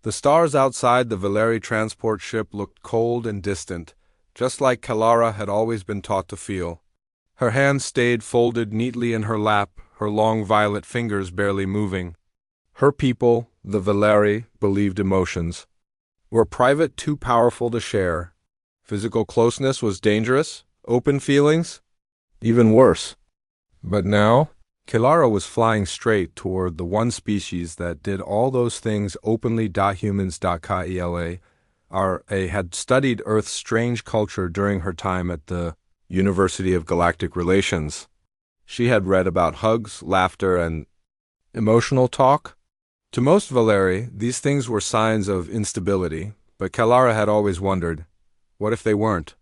The stars outside the Valeri transport ship looked cold and distant, just like Kalara had always been taught to feel. Her hands stayed folded neatly in her lap, her long violet fingers barely moving. Her people, the Valeri, believed emotions were private, too powerful to share. Physical closeness was dangerous, open feelings, even worse. But now, Kalara was flying straight toward the one species that did all those things openly. Humans. Kela had studied Earth's strange culture during her time at the University of Galactic Relations. She had read about hugs, laughter, and emotional talk. To most Valeri, these things were signs of instability, but Kalara had always wondered, what if they weren't?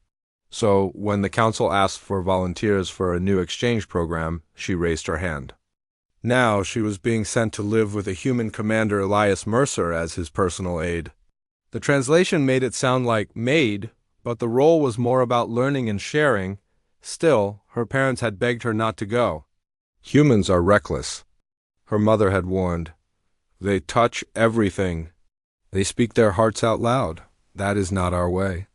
So, when the council asked for volunteers for a new exchange program, she raised her hand. Now she was being sent to live with a human commander, Elias Mercer, as his personal aide. The translation made it sound like maid, but the role was more about learning and sharing. Still, her parents had begged her not to go. Humans are reckless, her mother had warned. They touch everything. They speak their hearts out loud. That is not our way.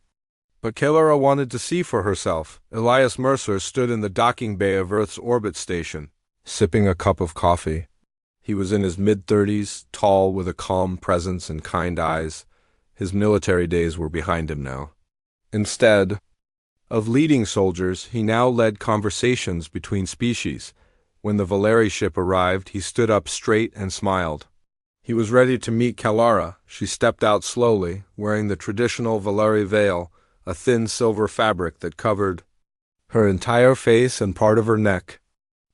But Kalara wanted to see for herself. Elias Mercer stood in the docking bay of Earth's orbit station, sipping a cup of coffee. He was in his mid-30s, tall with a calm presence and kind eyes. His military days were behind him now. Instead of leading soldiers, he now led conversations between species. When the Valeri ship arrived, he stood up straight and smiled. He was ready to meet Kalara. She stepped out slowly, wearing the traditional Valeri veil, a thin silver fabric that covered her entire face and part of her neck.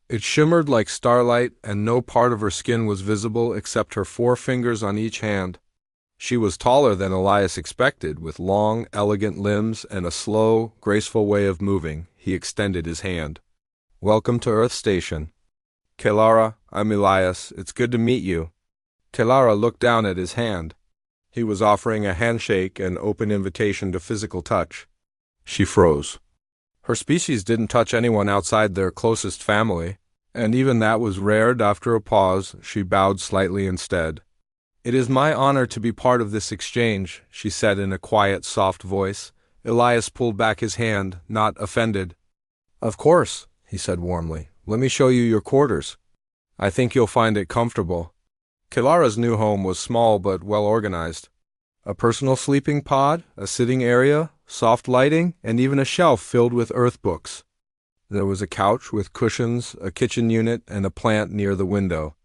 It shimmered like starlight, and no part of her skin was visible except her 4 fingers on each hand. She was taller than Elias expected, with long, elegant limbs and a slow, graceful way of moving. He extended his hand. "Welcome to Earth Station." "Kalara, I'm Elias. It's good to meet you." Kalara looked down at his hand. He was offering a handshake and open invitation to physical touch. She froze. Her species didn't touch anyone outside their closest family, and even that was rare. After a pause, she bowed slightly instead. "It is my honor to be part of this exchange," she said in a quiet, soft voice. Elias pulled back his hand, not offended. "Of course," he said warmly. "Let me show you your quarters. I think you'll find it comfortable." Kalara's new home was small but well organized. A personal sleeping pod, a sitting area, soft lighting, and even a shelf filled with Earth books. There was a couch with cushions, a kitchen unit, and a plant near the window.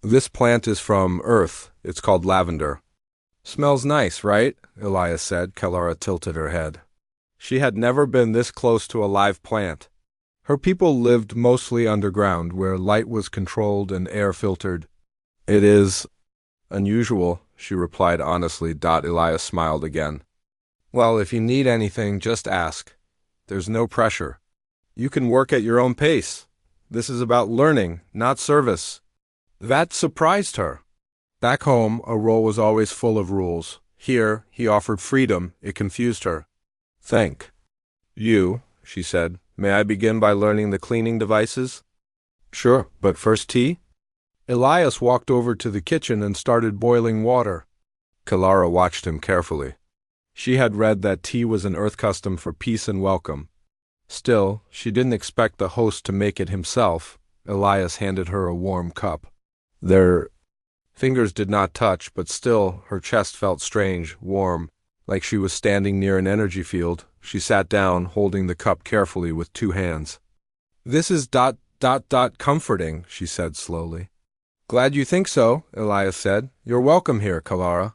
"This plant is from Earth. It's called lavender." "Smells nice, right?" Elias said. Kalara tilted her head. She had never been this close to a live plant. Her people lived mostly underground, where light was controlled and air filtered. "It is unusual," she replied honestly. Elias smiled again. "Well, if you need anything, just ask. There's no pressure. You can work at your own pace. This is about learning, not service." That surprised her. Back home, a role was always full of rules. Here, he offered freedom. It confused her. "Thank you," she said. "May I begin by learning the cleaning devices?" "Sure, but first tea?" Elias walked over to the kitchen and started boiling water. Kalara watched him carefully. She had read that tea was an Earth custom for peace and welcome. Still, she didn't expect the host to make it himself. Elias handed her a warm cup. Their fingers did not touch, but still her chest felt strange, warm, like she was standing near an energy field. She sat down, holding the cup carefully with 2 hands. "This is comforting," she said slowly. "Glad you think so," Elias said. "You're welcome here, Kalara.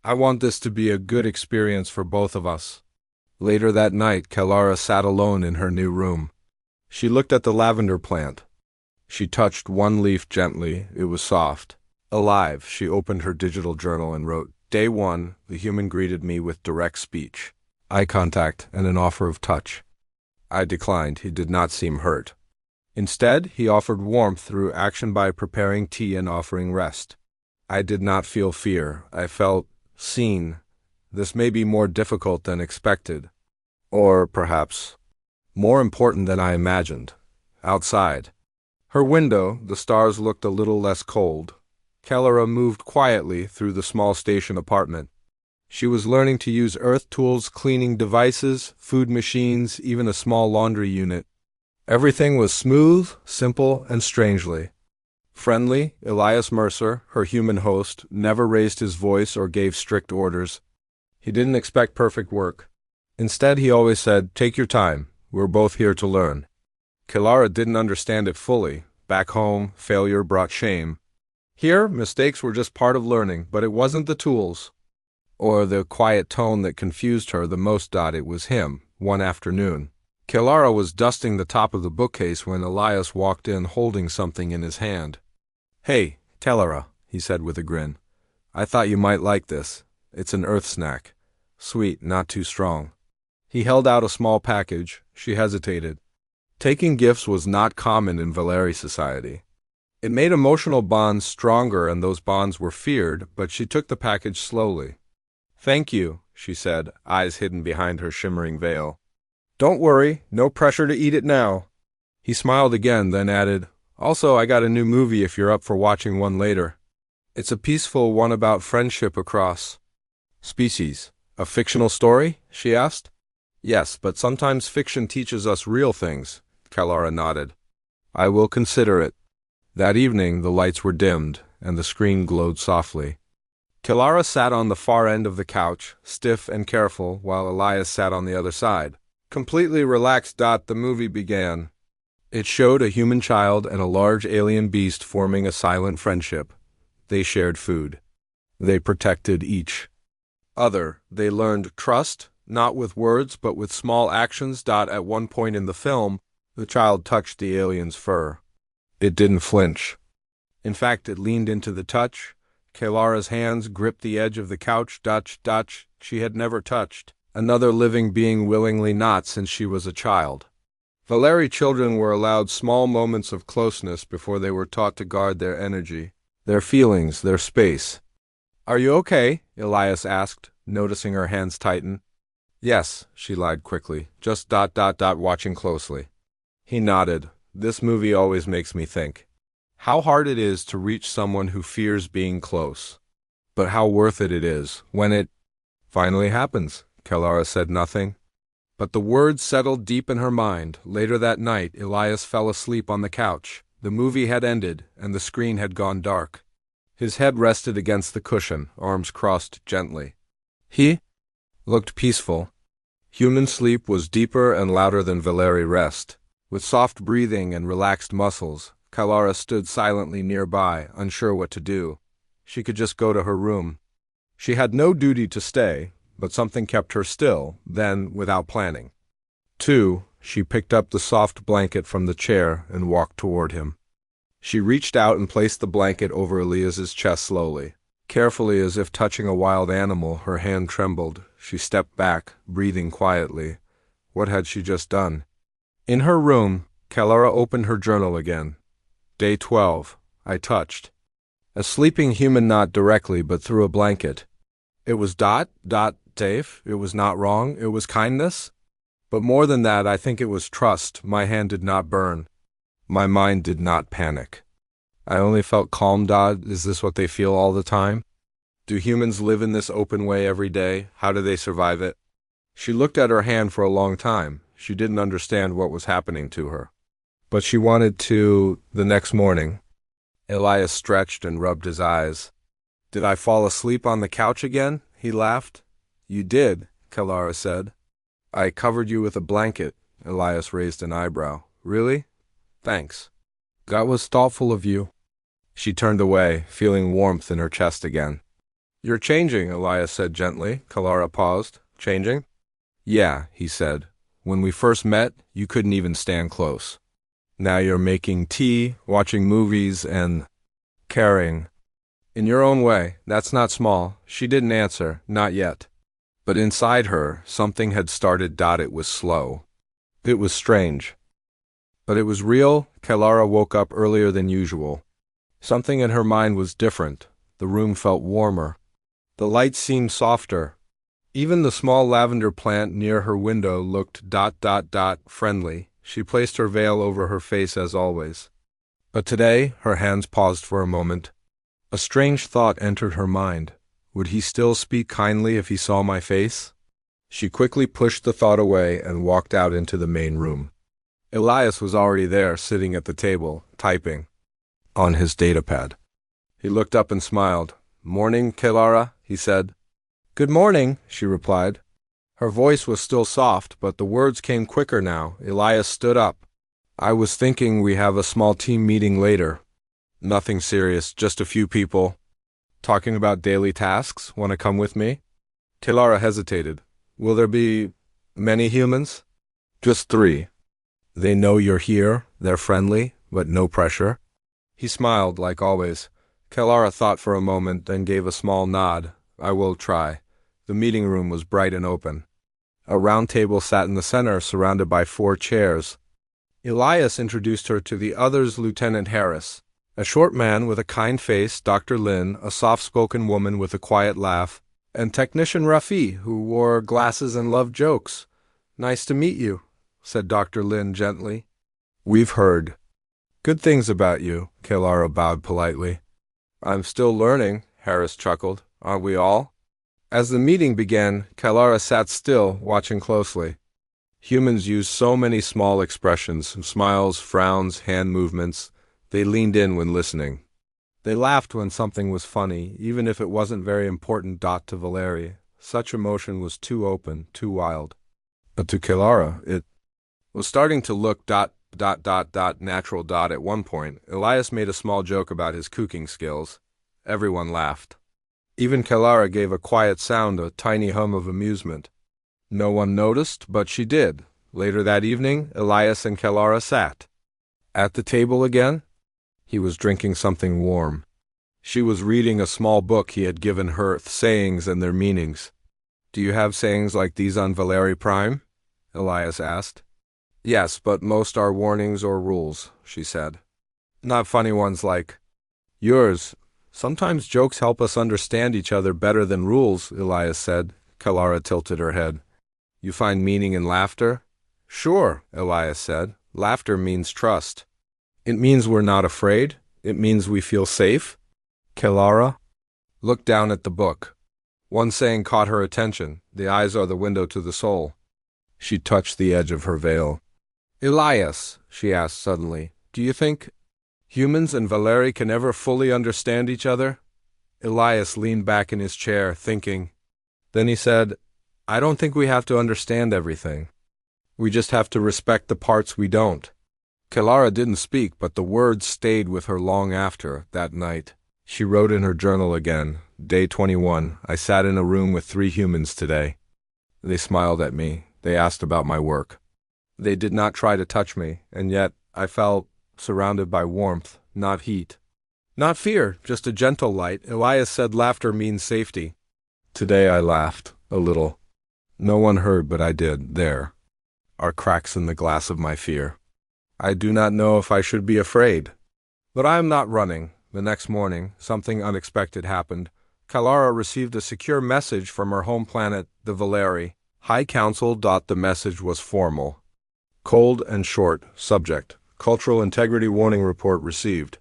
I want this to be a good experience for both of us." Later that night, Kalara sat alone in her new room. She looked at the lavender plant. She touched one leaf gently. It was soft. Alive. She opened her digital journal and wrote, "Day 1, the human greeted me with direct speech, eye contact, and an offer of touch. I declined. He did not seem hurt. Instead, he offered warmth through action by preparing tea and offering rest. I did not feel fear. I felt seen. This may be more difficult than expected. Or, perhaps, more important than I imagined. Outside her window, the stars looked a little less cold. Kellara moved quietly through the small station apartment. She was learning to use earth tools, cleaning devices, food machines, even a small laundry unit. Everything was smooth, simple, and strangely friendly. Elias Mercer, her human host, never raised his voice or gave strict orders. He didn't expect perfect work. Instead, he always said, "Take your time. We're both here to learn." Kellara didn't understand it fully. Back home, failure brought shame. Here, mistakes were just part of learning, but it wasn't the tools or the quiet tone that confused her the most. It was him, one afternoon. Kellara was dusting the top of the bookcase when Elias walked in holding something in his hand. "Hey, Kellara," he said with a grin. "I thought you might like this. It's an earth snack. Sweet, not too strong." He held out a small package. She hesitated. Taking gifts was not common in Valeri society. It made emotional bonds stronger, and those bonds were feared, but she took the package slowly. "Thank you," she said, eyes hidden behind her shimmering veil. "Don't worry, no pressure to eat it now." He smiled again, then added, "Also, I got a new movie if you're up for watching one later. It's a peaceful one about friendship across species." "A fictional story?" she asked. "Yes, but sometimes fiction teaches us real things," Kellara nodded. "I will consider it." That evening, the lights were dimmed, and the screen glowed softly. Kellara sat on the far end of the couch, stiff and careful, while Elias sat on the other side. Completely relaxed. The movie began. It showed a human child and a large alien beast forming a silent friendship. They shared food. They protected each other. They learned trust, not with words but with small actions. At one point in the film, the child touched the alien's fur. It didn't flinch. In fact, it leaned into the touch. Kelara's hands gripped the edge of the couch. She had never touched another living being willingly, not since she was a child. Valeri children were allowed small moments of closeness before they were taught to guard their energy, their feelings, their space. "Are you okay?" Elias asked, noticing her hands tighten. "Yes," she lied quickly, just watching closely. He nodded. "This movie always makes me think how hard it is to reach someone who fears being close, but how worth it is when it finally happens." Kellara said nothing, but the words settled deep in her mind. Later that night, Elias fell asleep on the couch. The movie had ended, and the screen had gone dark. His head rested against the cushion, arms crossed gently. He looked peaceful. Human sleep was deeper and louder than Valeri rest. With soft breathing and relaxed muscles, Kellara stood silently nearby, unsure what to do. She could just go to her room. She had no duty to stay, but something kept her still. Then, without planning, she picked up the soft blanket from the chair and walked toward him. She reached out and placed the blanket over Elias's chest slowly. Carefully, as if touching a wild animal, her hand trembled. She stepped back, breathing quietly. What had she just done? In her room, Kellara opened her journal again. Day 12. I touched a sleeping human, not directly, but through a blanket. It was safe. It was not wrong. It was kindness. But more than that, I think it was trust. My hand did not burn. My mind did not panic. I only felt calm. Is this what they feel all the time? Do humans live in this open way every day? How do they survive it? She looked at her hand for a long time. She didn't understand what was happening to her. But she wanted to. The next morning, Elias stretched and rubbed his eyes. Did I fall asleep on the couch again? He laughed. You did, Kellara said. I covered you with a blanket. Elias raised an eyebrow. Really? Thanks. That was thoughtful of you. She turned away, feeling warmth in her chest again. You're changing, Elias said gently. Kellara paused. Changing? Yeah, he said. When we first met, you couldn't even stand close. Now you're making tea, watching movies, and caring. In your own way. That's not small. She didn't answer, not yet. But inside her, something had started. It was slow. It was strange. But it was real. Kellara woke up earlier than usual. Something in her mind was different. The room felt warmer. The light seemed softer. Even the small lavender plant near her window looked friendly. She placed her veil over her face as always. But today, her hands paused for a moment. A strange thought entered her mind. Would he still speak kindly if he saw my face? She quickly pushed the thought away and walked out into the main room. Elias was already there, sitting at the table, typing on his datapad. He looked up and smiled. "Morning, Clara," he said. "Good morning," she replied. Her voice was still soft, but the words came quicker now. Elias stood up. "I was thinking we have a small team meeting later. Nothing serious, just a few people. Talking about daily tasks. Want to come with me?" Clara hesitated. "Will there be many humans?" "Just 3. They know you're here, they're friendly, but no pressure." He smiled, like always. Clara thought for a moment, then gave a small nod. "I will try." The meeting room was bright and open. A round table sat in the center, surrounded by 4 chairs. Elias introduced her to the others: Lieutenant Harris, a short man with a kind face; Dr. Lin, a soft-spoken woman with a quiet laugh; and Technician Rafi, who wore glasses and loved jokes. "Nice to meet you," said Dr. Lin gently. "We've heard good things about you," Clara bowed politely. "I'm still learning," Harris chuckled. "Aren't we all?" As the meeting began, Clara sat still, watching closely. Humans use so many small expressions: smiles, frowns, hand movements. They leaned in when listening. They laughed when something was funny, even if it wasn't very important. To Valeri, such emotion was too open, too wild. But to Clara, it was starting to look ... natural. At one point, Elias made a small joke about his cooking skills. Everyone laughed. Even Clara gave a quiet sound, a tiny hum of amusement. No one noticed, but she did. Later that evening, Elias and Clara sat at the table again. He was drinking something warm. She was reading a small book he had given her, sayings and their meanings. "Do you have sayings like these on Valeri Prime?" Elias asked. "Yes, but most are warnings or rules," she said. "Not funny ones like yours. Sometimes jokes help us understand each other better than rules," Elias said. Clara tilted her head. "You find meaning in laughter?" "Sure," Elias said. "Laughter means trust. It means we're not afraid. It means we feel safe." Clara looked down at the book. One saying caught her attention: "The eyes are the window to the soul." She touched the edge of her veil. "Elias," she asked suddenly, "do you think humans and Valeri can ever fully understand each other?" Elias leaned back in his chair, thinking. Then he said, "I don't think we have to understand everything. We just have to respect the parts we don't." Clara didn't speak, but the words stayed with her long after. That night, she wrote in her journal again. Day 21. "I sat in a room with 3 humans today. They smiled at me. They asked about my work. They did not try to touch me, and yet I felt surrounded by warmth, not heat. Not fear, just a gentle light." Elias said laughter means safety. "Today I laughed, a little. No one heard, but I did. There are cracks in the glass of my fear. I do not know if I should be afraid. But I am not running." The next morning, something unexpected happened. Clara received a secure message from her home planet, the Valeri. High Council. The message was formal. Cold and short. Subject: Cultural Integrity Warning Report received.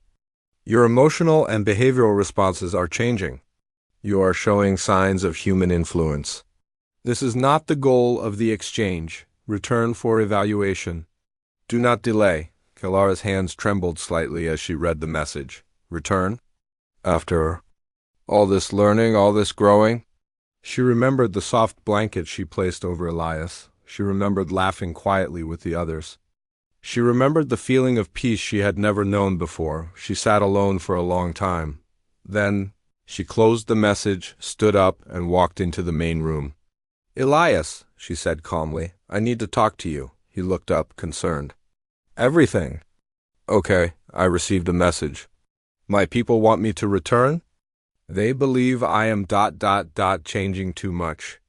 Your emotional and behavioral responses are changing. You are showing signs of human influence. This is not the goal of the exchange. Return for evaluation. Do not delay. Clara's hands trembled slightly as she read the message. Return? After all this learning, all this growing? She remembered the soft blanket she placed over Elias. She remembered laughing quietly with the others. She remembered the feeling of peace she had never known before. She sat alone for a long time. Then she closed the message, stood up, and walked into the main room. "Elias," she said calmly, "I need to talk to you." He looked up, concerned. "Everything." "Okay, I received a message. My people want me to return? They believe I am ... changing too much."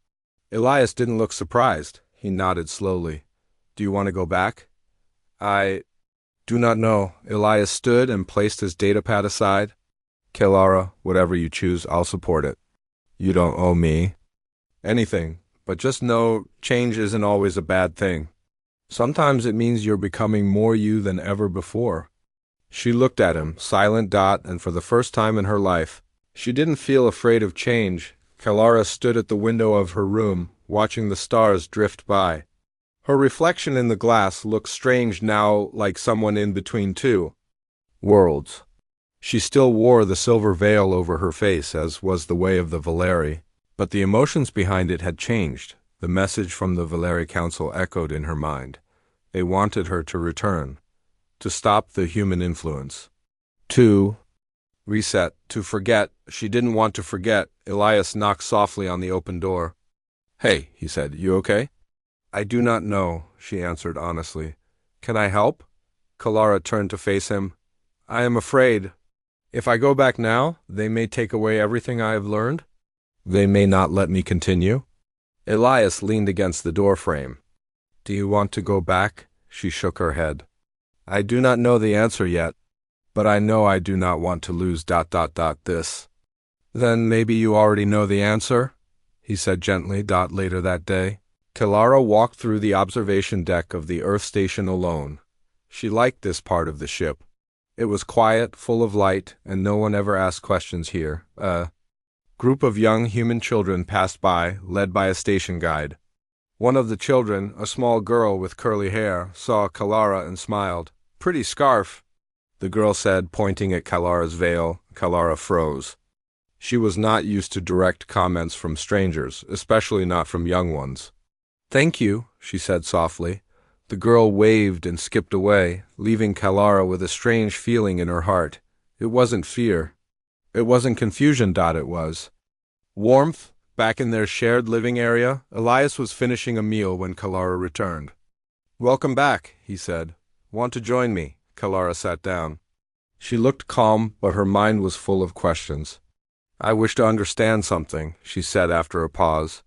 Elias didn't look surprised. He nodded slowly. "Do you want to go back?" "I do not know." Elias stood and placed his datapad aside. "Clara, whatever you choose, I'll support it. You don't owe me anything, but just know change isn't always a bad thing. Sometimes it means you're becoming more you than ever before." She looked at him, silent. And for the first time in her life, she didn't feel afraid of change. Kalara stood at the window of her room, watching the stars drift by. Her reflection in the glass looked strange now, like someone in between two worlds. She still wore the silver veil over her face, as was the way of the Valeri, but the emotions behind it had changed. The message from the Valeri Council echoed in her mind. They wanted her to return, to stop the human influence, to reset, to forget. She didn't want to forget. Elias knocked softly on the open door. "Hey," he said, "you okay?" "I do not know," she answered honestly. "Can I help?" Kalara turned to face him. "I am afraid. If I go back now, they may take away everything I have learned. They may not let me continue." Elias leaned against the doorframe. "Do you want to go back?" She shook her head. "I do not know the answer yet, but I know I do not want to lose this." "Then maybe you already know the answer," he said gently. Later that day, Kalara walked through the observation deck of the Earth station alone. She liked this part of the ship. It was quiet, full of light, and no one ever asked questions here. A group of young human children passed by, led by a station guide. One of the children, a small girl with curly hair, saw Kalara and smiled. "Pretty scarf," the girl said, pointing at Kalara's veil. Kalara froze. She was not used to direct comments from strangers, especially not from young ones. "Thank you," she said softly. The girl waved and skipped away, leaving Kalara with a strange feeling in her heart. It wasn't fear. It wasn't confusion. It was warmth. Back in their shared living area, Elias was finishing a meal when Kalara returned. "Welcome back," he said. "Want to join me?" Kalara sat down. She looked calm, but her mind was full of questions. "I wish to understand something," she said after a pause.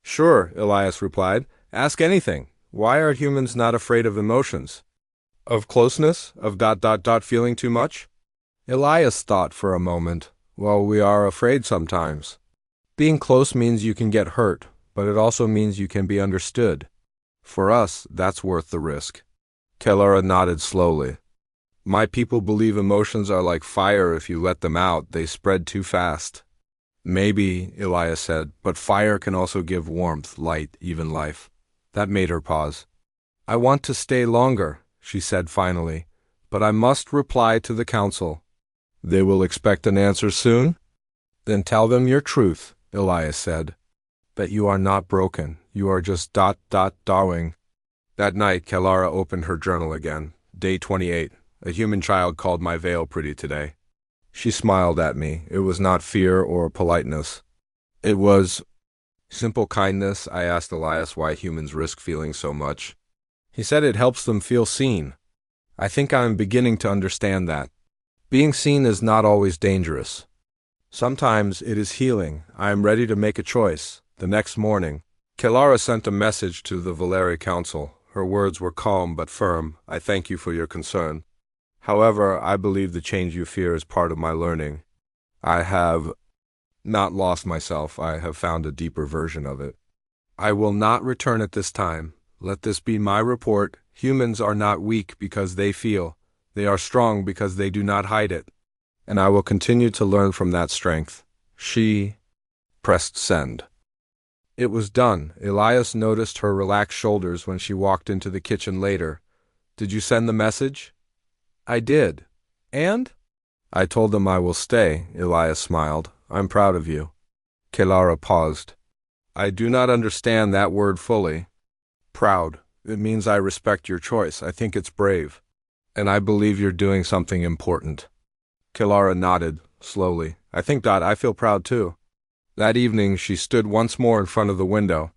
"Sure," Elias replied. "Ask anything. Why are humans not afraid of emotions? Of closeness? Of feeling too much?" Elias thought for a moment. "Well, we are afraid sometimes. Being close means you can get hurt, but it also means you can be understood. For us, that's worth the risk." Kalara nodded slowly. "My people believe emotions are like fire. If you let them out, they spread too fast." "Maybe," Elias said, "but fire can also give warmth, light, even life." That made her pause. "I want to stay longer," she said finally, "but I must reply to the council." "They will expect an answer soon?" "Then tell them your truth," Elias said. "That you are not broken. You are just darling." That night, Kalara opened her journal again. Day 28. A human child called my veil pretty today. She smiled at me. It was not fear or politeness. It was simple kindness. I asked Elias why humans risk feeling so much. He said it helps them feel seen. I think I am beginning to understand that. Being seen is not always dangerous. Sometimes it is healing. I am ready to make a choice. The next morning, Kalara sent a message to the Valeri Council. Her words were calm but firm. "I thank you for your concern. However, I believe the change you fear is part of my learning. I have not lost myself. I have found a deeper version of it. I will not return at this time. Let this be my report. Humans are not weak because they feel. They are strong because they do not hide it. And I will continue to learn from that strength." She pressed send. It was done. Elias noticed her relaxed shoulders when she walked into the kitchen later. "Did you send the message?" "I did." "And?" "I told them I will stay." Elias smiled. "I'm proud of you." Kalara paused. "I do not understand that word fully." "Proud. It means I respect your choice. I think it's brave. And I believe you're doing something important." Kalara nodded, slowly. "I think I feel proud too." That evening she stood once more in front of the window.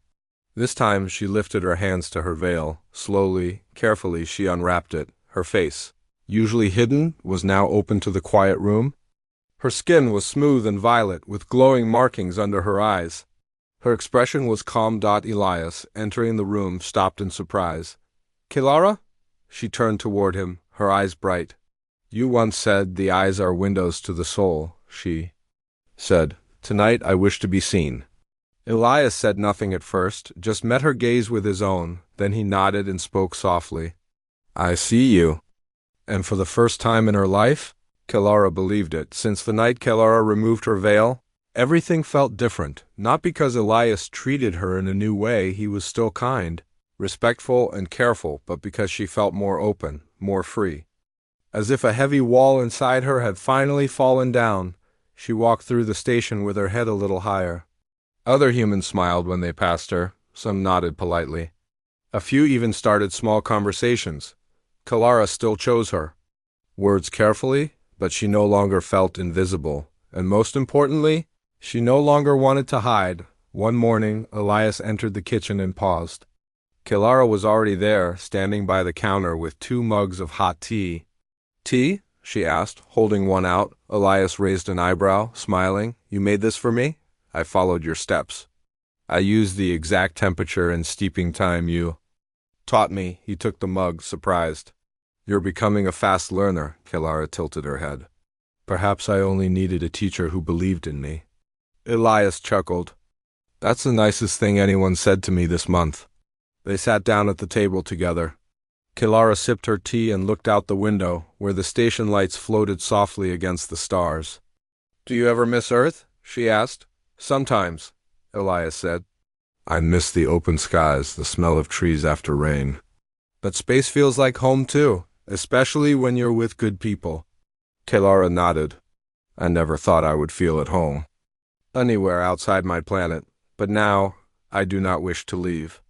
This time she lifted her hands to her veil. Slowly, carefully she unwrapped it. Her face, usually hidden, was now open to the quiet room. Her skin was smooth and violet, with glowing markings under her eyes. Her expression was calm. Elias, entering the room, stopped in surprise. "Kalara?" She turned toward him, her eyes bright. "You once said the eyes are windows to the soul," she said. "Tonight I wish to be seen." Elias said nothing at first, just met her gaze with his own. Then he nodded and spoke softly. "I see you." And for the first time in her life, Kelara believed it. Since the night Kelara removed her veil, everything felt different. Not because Elias treated her in a new way, he was still kind, respectful, and careful, but because she felt more open, more free. As if a heavy wall inside her had finally fallen down, she walked through the station with her head a little higher. Other humans smiled when they passed her, some nodded politely. A few even started small conversations. Kelara still chose her words carefully, but she no longer felt invisible, and most importantly, she no longer wanted to hide. One morning, Elias entered the kitchen and paused. Kelara was already there, standing by the counter with 2 mugs of hot tea. "Tea?" she asked, holding one out. Elias raised an eyebrow, smiling. "You made this for me?" "I followed your steps. I used the exact temperature and steeping time you taught me." He took the mug, surprised. "You're becoming a fast learner," Kelara tilted her head. "Perhaps I only needed a teacher who believed in me." Elias chuckled. "That's the nicest thing anyone said to me this month." They sat down at the table together. Kelara sipped her tea and looked out the window, where the station lights floated softly against the stars. "Do you ever miss Earth?" she asked. "Sometimes," Elias said. "I miss the open skies, the smell of trees after rain. But space feels like home too, especially when you're with good people." Kelara nodded. "I never thought I would feel at home anywhere outside my planet, but now I do not wish to leave."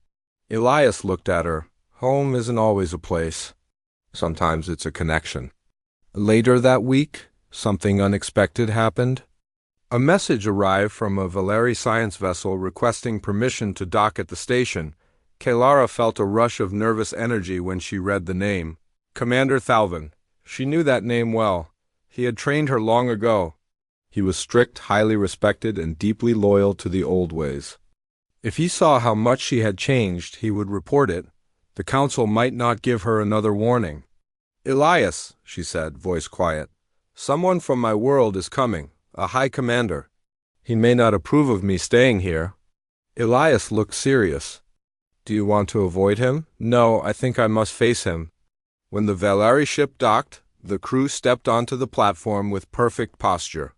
Elias looked at her. "Home isn't always a place. Sometimes it's a connection." Later that week, something unexpected happened. A message arrived from a Valeri science vessel requesting permission to dock at the station. Kelara felt a rush of nervous energy when she read the name. Commander Thalvin. She knew that name well. He had trained her long ago. He was strict, highly respected, and deeply loyal to the old ways. If he saw how much she had changed, he would report it. The council might not give her another warning. "Elias," she said, voice quiet. "Someone from my world is coming, a high commander. He may not approve of me staying here." Elias looked serious. "Do you want to avoid him?" "No, I think I must face him." When the Valeri ship docked, the crew stepped onto the platform with perfect posture.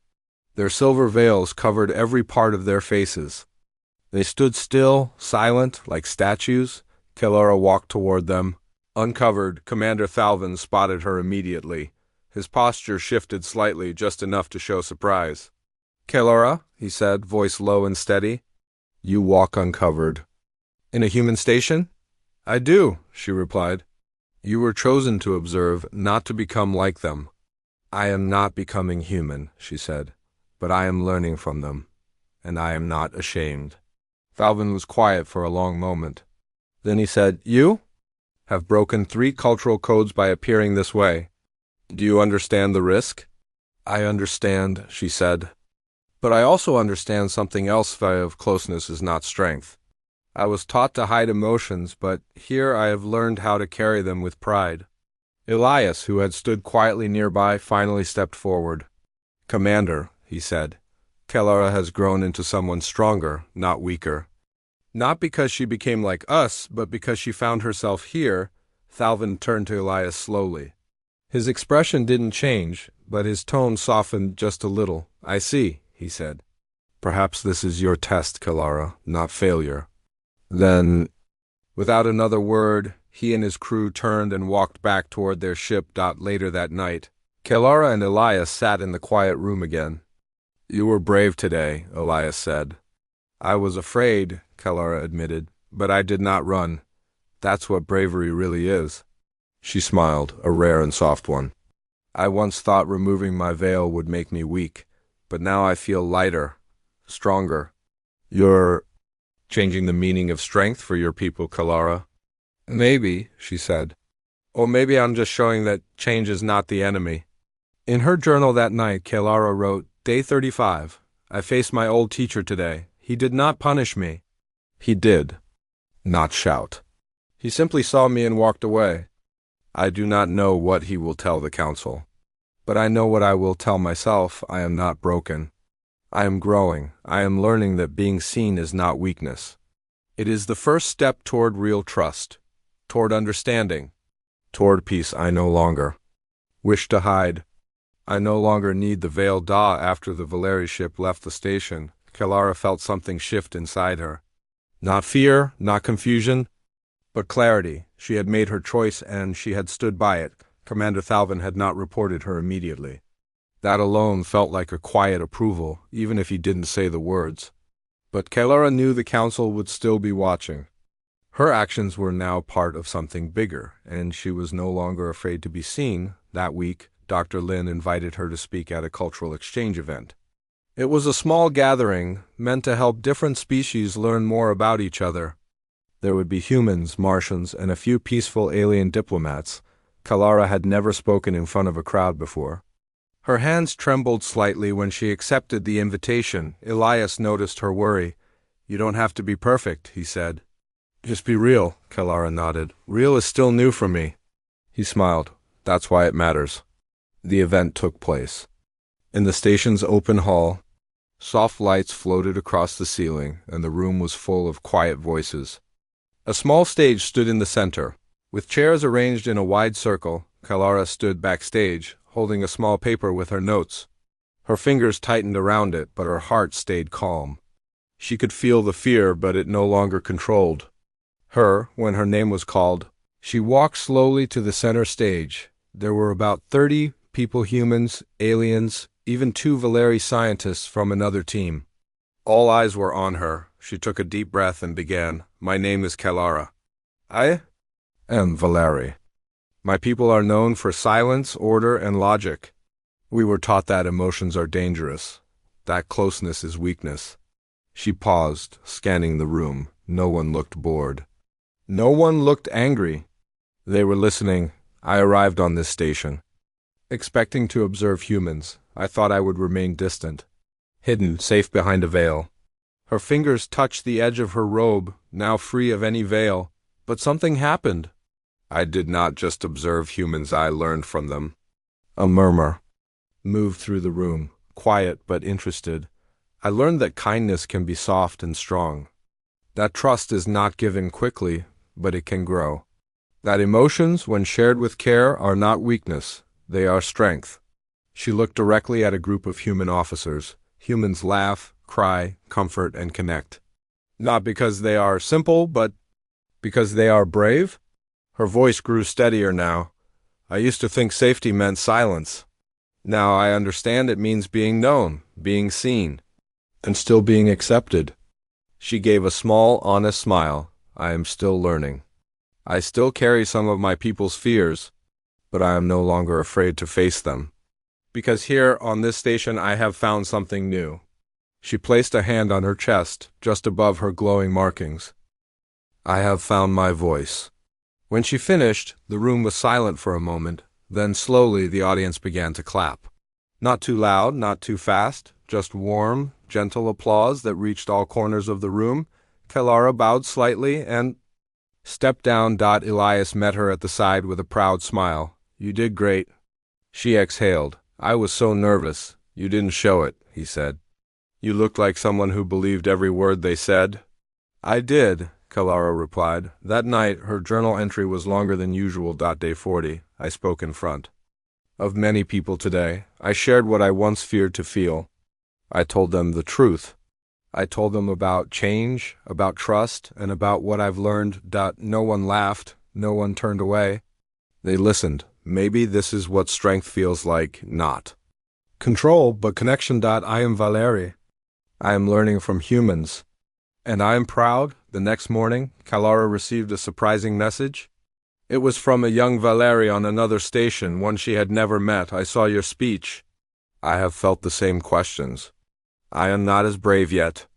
Their silver veils covered every part of their faces. They stood still, silent, like statues. Kelara walked toward them. Uncovered, Commander Thalvin spotted her immediately. His posture shifted slightly, just enough to show surprise. "Kelara," he said, voice low and steady. "You walk uncovered." "In a human station?" "I do," she replied. "You were chosen to observe, not to become like them." "I am not becoming human," she said, "but I am learning from them, and I am not ashamed." Thalvin was quiet for a long moment. Then he said, "You have broken 3 cultural codes by appearing this way. Do you understand the risk?" "I understand," she said. "But I also understand something else. Value of closeness is not strength. I was taught to hide emotions, but here I have learned how to carry them with pride." Elias, who had stood quietly nearby, finally stepped forward. "Commander," he said, "Kelara has grown into someone stronger, not weaker. Not because she became like us, but because she found herself here." Thalvin turned to Elias slowly. His expression didn't change, but his tone softened just a little. "I see," he said. "Perhaps this is your test, Kelara, not failure." Then, without another word, he and his crew turned and walked back toward their ship. Later that night, Kelara and Elias sat in the quiet room again. "You were brave today," Elias said. "I was afraid," Kelara admitted, "but I did not run. That's what bravery really is." She smiled, a rare and soft one. "I once thought removing my veil would make me weak, but now I feel lighter, stronger." "You're changing the meaning of strength for your people, Kelara." "Maybe," she said. "Or maybe I'm just showing that change is not the enemy." In her journal that night, Kelara wrote, "Day 35. I faced my old teacher today. He did not punish me. He did not shout. He simply saw me and walked away. I do not know what he will tell the council, but I know what I will tell myself. I am not broken. I am growing. I am learning that being seen is not weakness. It is the first step toward real trust, toward understanding, toward peace I no longer Wish to hide. I no longer need the veil. After the Valeri ship left the station, Kalara felt something shift inside her. Not fear, not confusion, but clarity. She had made her choice and she had stood by it. Commander Thalvin had not reported her immediately. That alone felt like a quiet approval, even if he didn't say the words. But Kalara knew the council would still be watching. Her actions were now part of something bigger, and she was no longer afraid to be seen. That week, Dr. Lin invited her to speak at a cultural exchange event. It was a small gathering, meant to help different species learn more about each other. There would be humans, Martians, and a few peaceful alien diplomats. Kalara had never spoken in front of a crowd before. Her hands trembled slightly when she accepted the invitation. Elias noticed her worry. "You don't have to be perfect," he said. "Just be real," Kalara nodded. "Real is still new for me." He smiled. "That's why it matters." The event took place. In the station's open hall, soft lights floated across the ceiling, and the room was full of quiet voices. A small stage stood in the center. With chairs arranged in a wide circle, Kalara stood backstage, holding a small paper with her notes. Her fingers tightened around it, but her heart stayed calm. She could feel the fear, but it no longer controlled her. When her name was called, she walked slowly to the center stage. There were about 30 people, humans, aliens, even 2 Valeri scientists from another team. All eyes were on her. She took a deep breath and began. "My name is Kalara. I am Valeri. My people are known for silence, order, and logic. We were taught that emotions are dangerous, that closeness is weakness." She paused, scanning the room. No one looked bored. No one looked angry. They were listening. "I arrived on this station expecting to observe humans. I thought I would remain distant, hidden, safe behind a veil." Her fingers touched the edge of her robe, now free of any veil. But something happened. "I did not just observe humans, I learned from them." A murmur moved through the room, quiet but interested. "I learned that kindness can be soft and strong. That trust is not given quickly, but it can grow. That emotions, when shared with care, are not weakness, they are strength." She looked directly at a group of human officers. Humans laugh, cry, comfort, and connect. Not because they are simple, but because they are brave? Her voice grew steadier now. "I used to think safety meant silence. Now I understand it means being known, being seen, and still being accepted." She gave a small, honest smile. "I am still learning. I still carry some of my people's fears, but I am no longer afraid to face them. Because here, on this station, I have found something new." She placed a hand on her chest, just above her glowing markings. "I have found my voice." When she finished, the room was silent for a moment. Then slowly the audience began to clap. Not too loud, not too fast, just warm, gentle applause that reached all corners of the room. Kalara bowed slightly and stepped down. Elias met her at the side with a proud smile. "You did great." She exhaled. "I was so nervous." "You didn't show it," he said. "You looked like someone who believed every word they said." "I did," Kalara replied. That night, her journal entry was longer than usual. Day 40. "I spoke in front of many people today. I shared what I once feared to feel. I told them the truth. I told them about change, about trust, and about what I've learned. No one laughed. No one turned away. They listened. Maybe this is what strength feels like. Not control, but connection. I am Valeri. I am learning from humans. And I am proud." The next morning, Kalara received a surprising message. It was from a young Valeri on another station, one she had never met. "I saw your speech. I have felt the same questions. I am not as brave yet,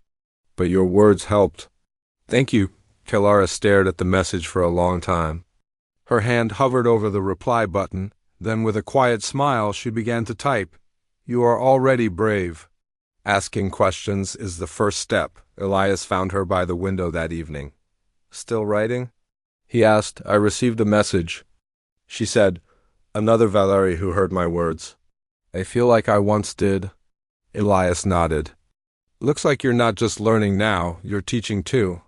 but your words helped." "Thank you." Kalara stared at the message for a long time. Her hand hovered over the reply button. Then with a quiet smile, she began to type. "You are already brave. Asking questions is the first step." Elias found her by the window that evening. "Still writing?" he asked. "I received a message," she said. "Another Valeri who heard my words. I feel like I once did." Elias nodded. "Looks like you're not just learning now, you're teaching too."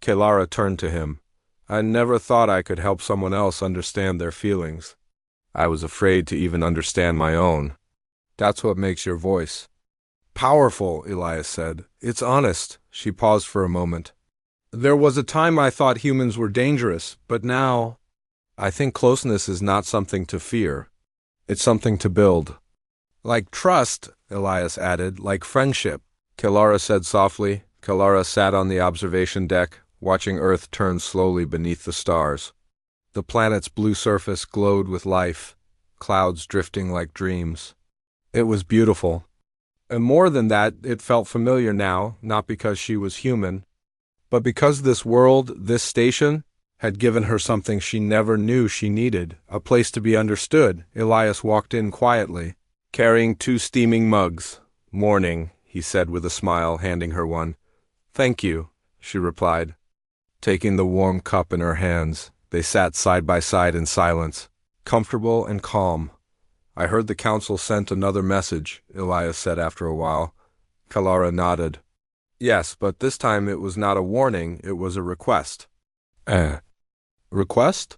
Kalara turned to him. "I never thought I could help someone else understand their feelings." I was afraid to even understand my own. That's what makes your voice powerful, Elias said. It's honest. She paused for a moment. There was a time I thought humans were dangerous, but now I think closeness is not something to fear. It's something to build. Like trust, Elias added, like friendship. Kilara said softly. Kilara sat on the observation deck, watching Earth turn slowly beneath the stars. The planet's blue surface glowed with life, clouds drifting like dreams. It was beautiful. And more than that, it felt familiar now, not because she was human, but because this world, this station, had given her something she never knew she needed, a place to be understood. Elias walked in quietly, carrying 2 steaming mugs. Morning, he said with a smile, handing her one. Thank you, she replied. Taking the warm cup in her hands, they sat side by side in silence, comfortable and calm. I heard the council sent another message, Elias said after a while. Kilara nodded. Yes, but this time it was not a warning, it was a request. Request?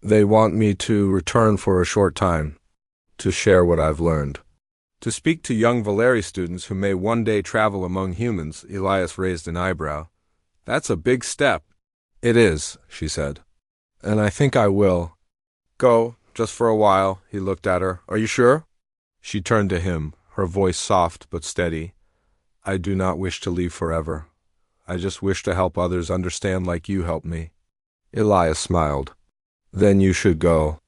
They want me to return for a short time, to share what I've learned. To speak to young Valeri students who may one day travel among humans, Elias raised an eyebrow. That's a big step. It is, she said. And I think I will. Go, just for a while, he looked at her. Are you sure? She turned to him, her voice soft but steady. I do not wish to leave forever. I just wish to help others understand like you helped me. Elias smiled. Then you should go.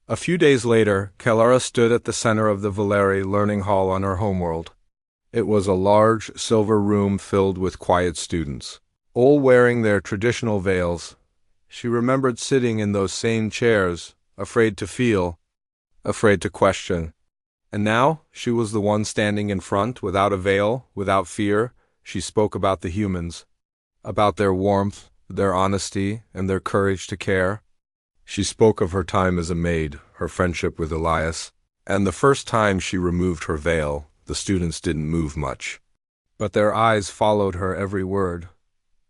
A few days later, Kilara stood at the center of the Valeri learning hall on her homeworld. It was a large, silver room filled with quiet students, all wearing their traditional veils. She remembered sitting in those same chairs, afraid to feel, afraid to question. And now, she was the one standing in front, without a veil, without fear. She spoke about the humans, about their warmth, their honesty, and their courage to care. She spoke of her time as a maid, her friendship with Elias, and the first time she removed her veil. The students didn't move much, but their eyes followed her every word.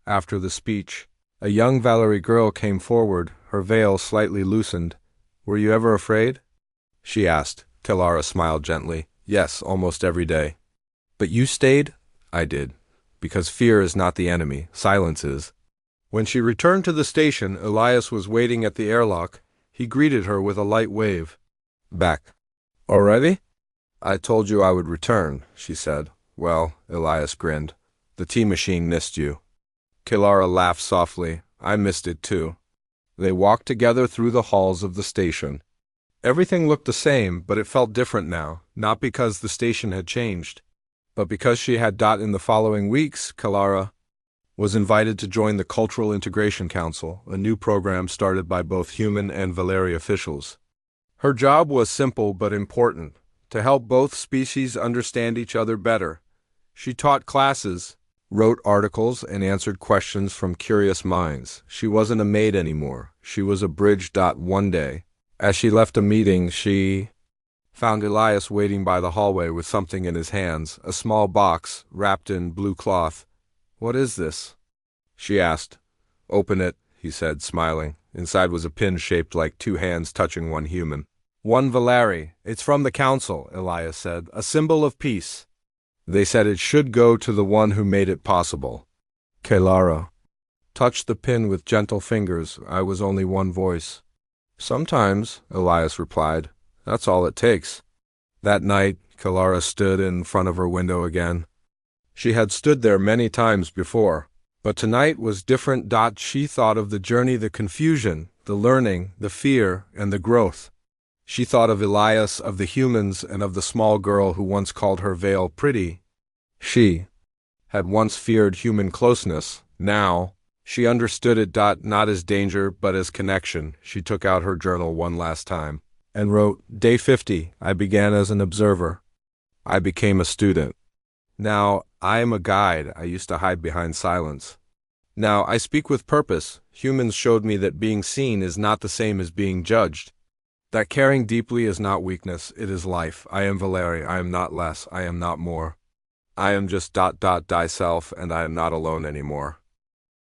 After the speech, a young Valeri girl came forward, her veil slightly loosened. Were you ever afraid? She asked. Kilara smiled gently. Yes, almost every day. But you stayed? I did. Because fear is not the enemy, silence is. When she returned to the station, Elias was waiting at the airlock. He greeted her with a light wave. Back. Already? I told you I would return, she said. Well, Elias grinned. The tea-machine missed you. Kilara laughed softly. I missed it too. They walked together through the halls of the station. Everything looked the same, but it felt different now, not because the station had changed, but because she had in the following weeks, Kilara was invited to join the Cultural Integration Council, a new program started by both human and Valeri officials. Her job was simple but important, to help both species understand each other better. She taught classes, wrote articles, and answered questions from curious minds. She wasn't a maid anymore. She was a bridge. One day, as she left a meeting, she found Elias waiting by the hallway with something in his hands, a small box wrapped in blue cloth. What is this? She asked. Open it, he said, smiling. Inside was a pin shaped like 2 hands touching one human. One Valeri. It's from the council, Elias said, a symbol of peace. They said it should go to the one who made it possible. Kilara touched the pin with gentle fingers. I was only one voice. Sometimes, Elias replied. That's all it takes. That night, Kilara stood in front of her window again. She had stood there many times before, but tonight was different. She thought of the journey, the confusion, the learning, the fear, and the growth. She thought of Elias, of the humans, and of the small girl who once called her veil pretty. She had once feared human closeness. Now, she understood it. Not as danger, but as connection. She took out her journal one last time and wrote, Day 50, I began as an observer. I became a student. Now, I am a guide. I used to hide behind silence. Now, I speak with purpose. Humans showed me that being seen is not the same as being judged. That caring deeply is not weakness, it is life. I am Valeri. I am not less. I am not more. I am just thyself, and I am not alone anymore.